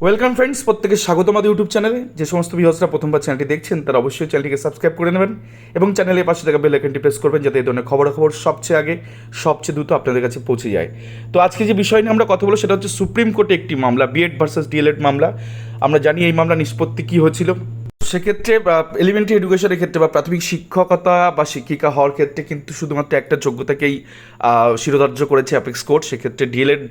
Welcome friends, প্রত্যেকে স্বাগত আমাদের ইউটিউব চ্যানেলে। যে সমস্ত ভিউয়ার্সরা প্রথমবার চ্যানেলটি দেখছেন তারা অবশ্যই চ্যানেলটিকে সাবস্ক্রাইব করে নেবেন এবং চ্যানেলের পাশে থাকা বেল আইকনটি প্রেস করবেন যাতে এই ধরনের খবরাখবর সবচেয়ে আগে সবচেয়ে দ্রুত আপনাদের কাছে পৌঁছে যায়। তো আজকে যে বিষয় নিয়ে আমরা কথা বলবো সেটা হচ্ছে সুপ্রিম কোর্টে একটি মামলা, বিএড ভার্সেস ডিএলএড মামলা। আমরা জানি এই মামলা নিষ্পত্তি কী হয়েছিল। সেক্ষেত্রে এলিমেন্টারি এডুকেশনের ক্ষেত্রে বা প্রাথমিক শিক্ষকতা বা শিক্ষিকা হওয়ার ক্ষেত্রে কিন্তু শুধুমাত্র একটা যোগ্যতাকেই শিরোধার্য করেছে অ্যাপেক্স কোর্ট। সেক্ষেত্রে ডিএলএড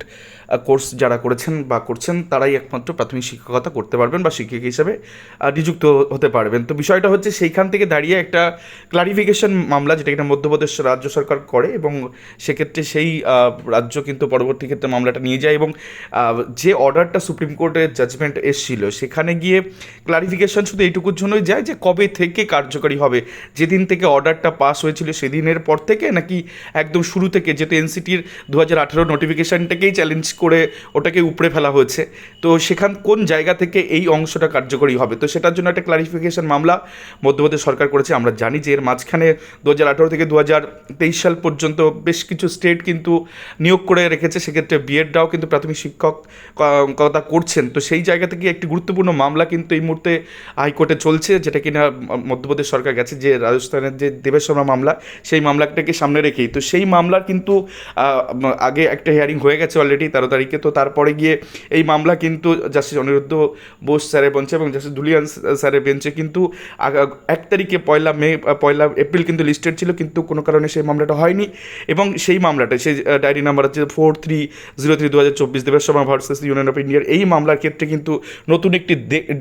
কোর্স যারা করেছেন বা করছেন তারাই একমাত্র প্রাথমিক শিক্ষকতা করতে পারবেন বা শিক্ষক হিসেবে নিযুক্ত হতে পারবেন। তো বিষয়টা হচ্ছে সেইখান থেকে দাঁড়িয়ে একটা ক্লারিফিকেশন মামলা, যেটা কিনা মধ্যপ্রদেশ রাজ্য সরকার করে এবং সেক্ষেত্রে সেই রাজ্য কিন্তু পরবর্তী ক্ষেত্রে মামলাটা নিয়ে যায় এবং যে অর্ডারটা সুপ্রিম কোর্টের জাজমেন্ট এসেছিল সেখানে গিয়ে ক্লারিফিকেশন শুধু এইটুকুর জন্যই যায় যে কবে থেকে কার্যকরী হবে, যেদিন থেকে অর্ডারটা পাস হয়েছিল সেদিনের পর থেকে নাকি একদম শুরু থেকে, যেহেতু এনসিটির 2018 নোটিফিকেশানটাকেই চ্যালেঞ্জ করে ওটাকে উপড়ে ফেলা হয়েছে। তো সেখান কোন জায়গা থেকে এই অংশটা কার্যকরী হবে, তো সেটার জন্য একটা ক্লারিফিকেশন মামলা মধ্যপ্রদেশ সরকার করেছে। আমরা জানি যে এর মাঝখানে 2018 থেকে 2023 সাল পর্যন্ত বেশ কিছু স্টেট কিন্তু নিয়োগ করে রেখেছে, সেক্ষেত্রে বিএডরাও কিন্তু প্রাথমিক শিক্ষকতা করছেন। তো সেই জায়গা থেকে একটি গুরুত্বপূর্ণ মামলা কিন্তু এই মুহূর্তে হাইকোর্টে চলছে, যেটা কিনা মধ্যপ্রদেশ সরকার গেছে, যে রাজস্থানের যে দেবেশ শর্মা মামলা, সেই মামলাটাকে সামনে রেখেই। তো সেই মামলার কিন্তু আগে একটা হিয়ারিং হয়ে গেছে অলরেডি 13 তারিখে। তো তারপরে গিয়ে এই মামলা কিন্তু জাস্টিস অনিরুদ্ধ বোস স্যারের বেঞ্চে এবং জাস্টিস ধুলিয়ান স্যারের বেঞ্চে কিন্তু 1 তারিখে 1 এপ্রিল কিন্তু লিস্টেড ছিল, কিন্তু কোনো কারণে সেই মামলাটা হয়নি। এবং সেই মামলাটা, সেই ডায়েরি নাম্বার হচ্ছে 4303/2024 Debesh Sharma versus union of ইন্ডিয়ার এই মামলার ক্ষেত্রে কিন্তু নতুন একটি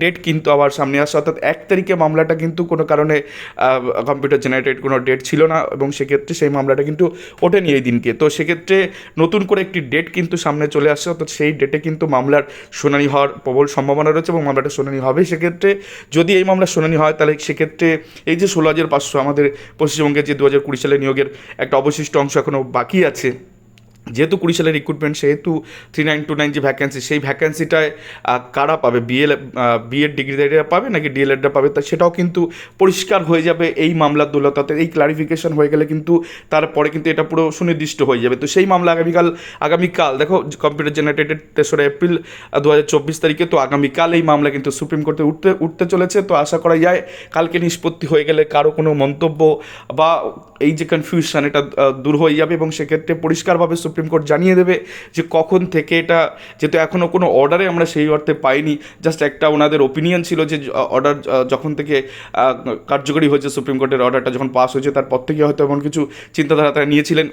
ডেট কিন্তু আবার সামনে আসে, অর্থাৎ 1 তারিখে মামলাটা কিন্তু কোনো কারণে কম্পিউটার জেনারেটেড কোনো ডেট ছিল না এবং সেক্ষেত্রে সেই মামলাটা কিন্তু ওঠেনি এই দিনকে। তো সেক্ষেত্রে নতুন করে একটি ডেট কিন্তু সামনে চলে আসছে, অর্থাৎ সেই ডেটে কিন্তু মামলার শুনানি হওয়ার প্রবল সম্ভাবনা রয়েছে এবং মামলাটা শুনানি হবে। সেক্ষেত্রে যদি এই মামলার শুনানি হয় তাহলে সেক্ষেত্রে এই যে 16,500 আমাদের পশ্চিমবঙ্গের যে 2020 সালে নিয়োগের একটা অবশিষ্ট অংশ এখনও বাকি আছে, যেহেতু 20 সালের রিক্রুটমেন্ট, সেহেতু 3929 যে ভ্যাকেন্সি, সেই ভ্যাকেন্সিটায় কারা পাবে, বিএড ডিগ্রিধারীরা পাবে নাকি ডিএলএডরা পাবে, তা সেটাও কিন্তু পরিষ্কার হয়ে যাবে এই মামলার দৌলতে। এই ক্লারিফিকেশন হয়ে গেলে কিন্তু তারপরে কিন্তু এটা পুরো সুনির্দিষ্ট হয়ে যাবে। তো সেই মামলা আগামীকাল দেখো, কম্পিউটার জেনারেটেড 3রা এপ্রিল 2024 তারিখে, তো আগামীকাল এই মামলা কিন্তু সুপ্রিম কোর্টে উঠতে চলেছে। তো আশা করা যায় কালকে নিষ্পত্তি হয়ে গেলে কারো কোনো মন্তব্য বা এই যে কনফিউশন, এটা দূর হয়ে যাবে এবং সেক্ষেত্রে পরিষ্কারভাবে সুপ্রিম কোর্ট জানিয়ে দেবে যে কখন থেকে এটা, যেহেতু এখনও কোনো অর্ডারে আমরা সেই অর্থে পাইনি, জাস্ট একটা ওনাদের ওপিনিয়ন ছিল যে অর্ডার যখন থেকে কার্যকরী হয়েছে, সুপ্রিম কোর্টের অর্ডারটা যখন পাস হয়েছে তারপর থেকে হয়তো এমন কিছু চিন্তাধারা তারা নিয়েছিলেন,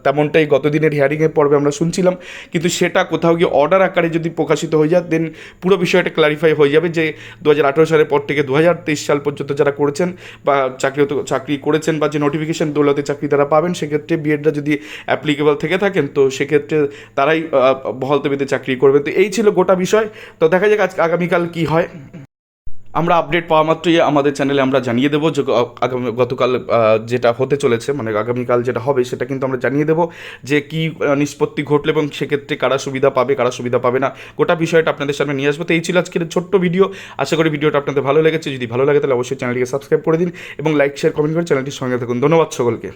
তেমনটাই গতদিনের হিয়ারিংয়ের পর্বে আমরা শুনছিলাম। কিন্তু সেটা কোথাও গিয়ে অর্ডার আকারে যদি প্রকাশিত হয়ে যায়, দেন পুরো বিষয়টা ক্লারিফাই হয়ে যাবে যে 2018 সালের পর থেকে 2023 সাল পর্যন্ত যারা করেছেন বা চাকরি করেছেন বা যে নোটিফিকেশন দৌলতে চাকরি তারা পাবেন, সেক্ষেত্রে বিএডরা যদি অ্যাপ্লিকেবল থেকে থাকেন তো সেক্ষেত্রে তারাই বহাল তবিতে চাকরি করবে। তো এই ছিল গোটা বিষয়। তো দেখা যাক আগামীকাল কি হয়। আমরা আপডেট পাওয়া মাত্রই আমাদের চ্যানেলে আমরা জানিয়ে দেবো যে গতকাল যেটা হতে চলেছে, মানে আগামীকাল যেটা হবে সেটা কিন্তু আমরা জানিয়ে দেবো যে কী নিষ্পত্তি ঘটলে এবং সেক্ষেত্রে কারা সুবিধা পাবে কারা সুবিধা পাবে না, গোটা বিষয়টা আপনাদের সামনে নিয়ে আসবো। তো এই ছিল আজকের ছোট্ট ভিডিও। আশা করি ভিডিওটা আপনাদের ভালো লেগেছে। যদি ভালো লাগে তাহলে অবশ্যই চ্যানেলটিকে সাবস্ক্রাইব করে দিন এবং লাইক শেয়ার কমেন্ট করে চ্যানেলটির সঙ্গে থাকুন। ধন্যবাদ সকলকে।